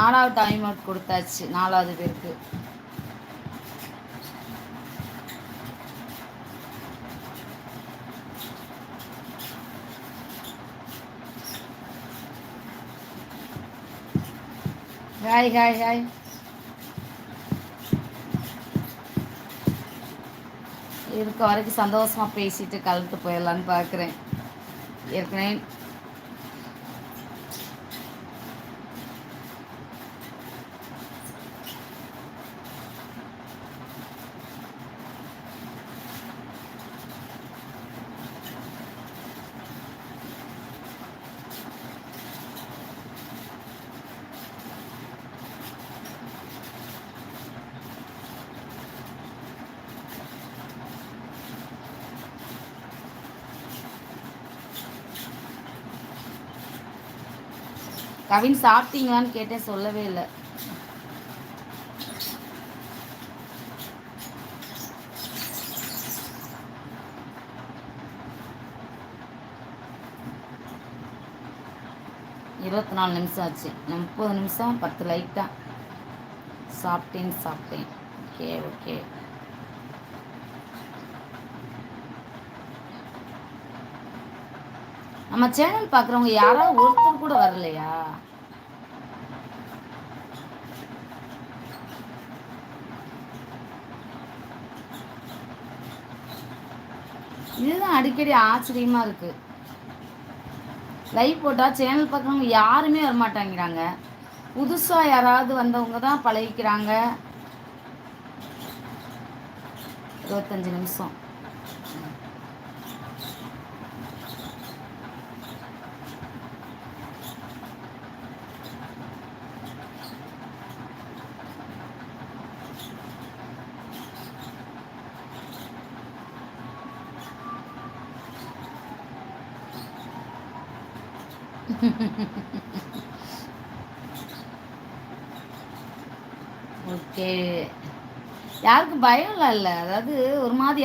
4வது time out கொடுத்தாச்சு 4வது பேருக்கு. Hi hi hi. இருக்க வரைக்கும் சந்தோஷமாக பேசிட்டு கலந்து போயிடலான்னு பார்க்குறேன். ஏற்கனவே கவின் சாப்பிட்டீங்களான்னு கேட்டேன், சொல்லவே இல்லை. இருபத்தி 4 நிமிஷம் ஆச்சு. 30 நிமிஷம் 10 லைக் தான். சாப்பிட்டேன். Okay okay. நம்ம சேனல் பார்க்குறவங்க யாராவது ஒருத்தர் கூட வரலையா? இதுதான் அடிக்கடி ஆச்சரியமா இருக்கு. லைவ் போட்டால் சேனல் பார்க்குறவங்க யாருமே வரமாட்டாங்கிறாங்க. புதுசாக யாராவது வந்தவங்க தான் பழகிக்கிறாங்க. 25 நிமிஷம். ஓகே. யாருக்கும் பயம்லாம் இல்லை. அதாவது ஒரு மாதிரி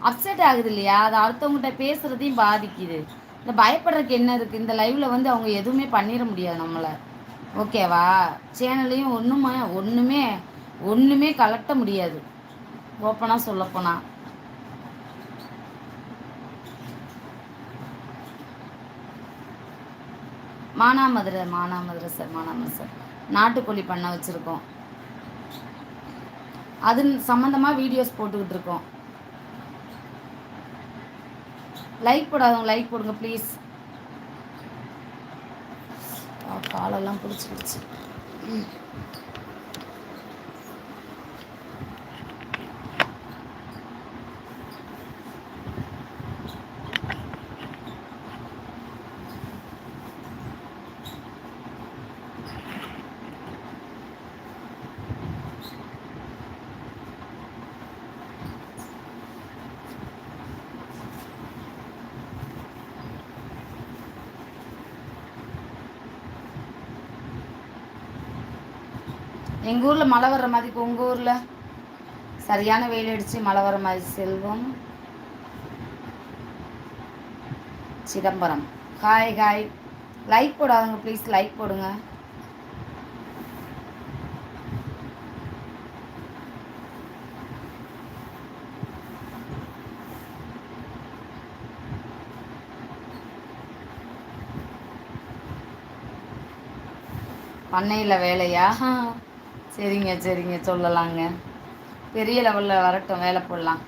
அப்செட் ஆகுது இல்லையா? அது அடுத்தவங்ககிட்ட பேசுகிறதையும் பாதிக்குது. இந்த பயப்படுறதுக்கு என்ன இருக்குது? இந்த லைவில் வந்து அவங்க எதுவுமே பண்ணிட முடியாது நம்மளை. ஓகேவா? சேனல்லையும் ஒன்றுமே கலட்ட முடியாது. ஓப்பனாக சொல்லப்போனால் மானாமதுரை சார் நாட்டுக்கோழி பண்ண வச்சுருக்கோம். அது சம்மந்தமாக வீடியோஸ் போட்டுக்கிட்டு இருக்கோம். லைக் போடாதவங்க லைக் போடுங்க ப்ளீஸ். காலெல்லாம் பிடிச்சிக்கிடுச்சு. எங்கள் ஊரில் மழை வர்ற மாதிரி, இப்போ உங்கள் ஊரில் சரியான வெயில் அடித்து மழை வர மாதிரி. செல்வம் சிதம்பரம் ஹாய். லைக் போடாதுங்க ப்ளீஸ், லைக் போடுங்க. பண்ணையில் வேலையா? சரிங்க சொல்லலாங்க. பெரிய லெவலில் வரட்டும், வேலை போடலாம்.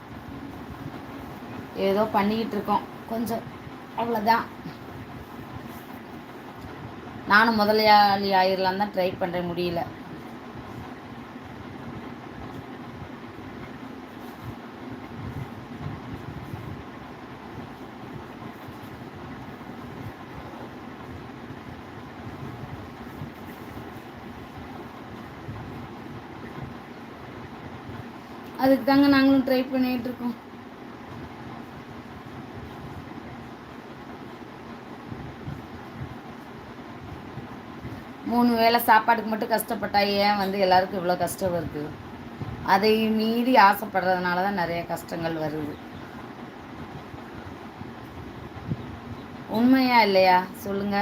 ஏதோ பண்ணிக்கிட்டு இருக்கோம் கொஞ்சம், அவ்வளோதான். நானும் முதலாளி ஆயிரலாம் தான் ட்ரை பண்ணுறேன், முடியல. அதுக்கு தாங்க நாங்களும் ட்ரை பண்ணிகிட்டு இருக்கோம். மூணு வேளை சாப்பாட்டுக்கு மட்டும் கஷ்டப்பட்டா ஏன் வந்து எல்லாருக்கும் இவ்வளோ கஷ்டம் வருது? அதை மீறி ஆசைப்படுறதுனால தான் நிறைய கஷ்டங்கள் வருது. உண்மையா இல்லையா சொல்லுங்க?